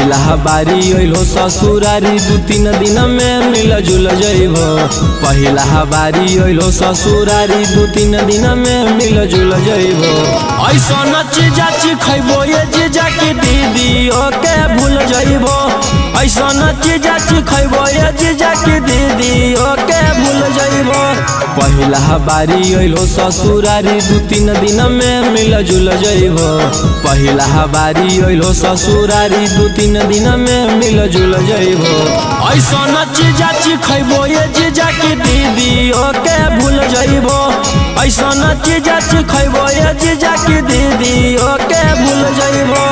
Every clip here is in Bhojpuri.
पहिला बारी अइलो ससुरारी 2-3 दिन में मिल जुल जइबो। पहिला बारी अइलो ससुरारी 2-3 दिन में मिल जुल जइबो। ऐसन चीजा खइबो ये जीजा की दीदी ओके भूल जइबो। ऐसन चीजा खइबो ये जीजा की दीदी ओके भूल जइबो। पहिला बारी अइलो ससुरारी 2-3 दिन में मिल जुल जइबो। पहिला बारी अइलो ससुरारी 2-3 दिन में मिल जुल जइबो। ऐसन चीजा खइबो ये जीजा की दीदी ओके भूल जइबो। ऐसन चीजा खइबो ये जीजा की दीदी ओके भूल जइबो।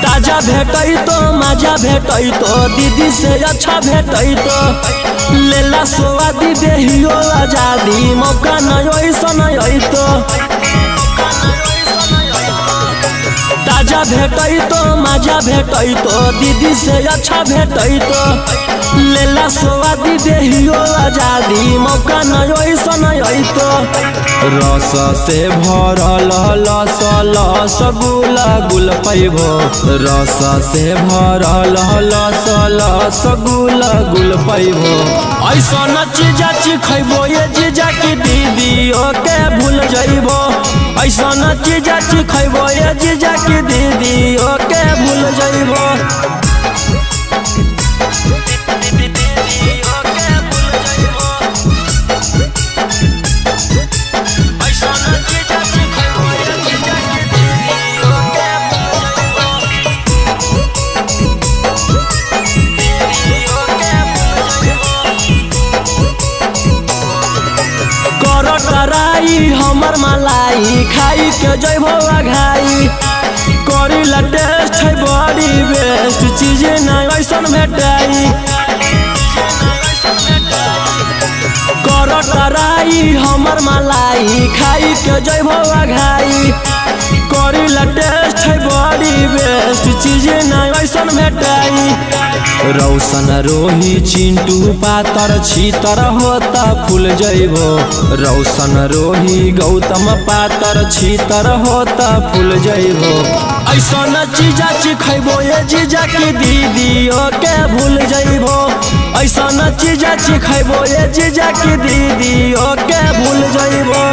ताजा भेटई तो मजा भेटई तो दीदी से अच्छा भेटई तो लेला स्वादी देहियो आजादी मौका नहीं ऐसन तो। ताजा भेटई तो मजा भेटई तो दीदी से अच्छा भेटई तो लेला स्वादी देहियो आजादी मौका नहीं ऐसन तो। रस से भरल लस लस गुला गुल पैबो। रस से भरल लस लस गुला गुल पैबो। ऐसन चीजा खइबो ये जीजा की दीदी ओके भूल जइबो। ऐसन चीजा खइबो ये जीजा की दीदी ओके भूल जइबो। हमर मलाई खाई के जइबो अघाई करी ला टेस्ट है बड़ी बेस्ट चीज नहीं ऐसन भेटाई। कर टराई हमर मलाई खाई के जइबो अघाई करी ला टेस्ट है बड़ी बेस्ट चीज नहीं ऐसन भेटाई। रौशन रोही चिंटू पातर छीतर होता फूल जइबो। रौशन रोही गौतम पातर छीतर होता फूल जइबो। ऐसन चीजा खइबो ये जीजा की दीदी ओके भूल जइबो। ऐसन चीजा खइबो ये जीजा की दीदी ओके भूल जइबो।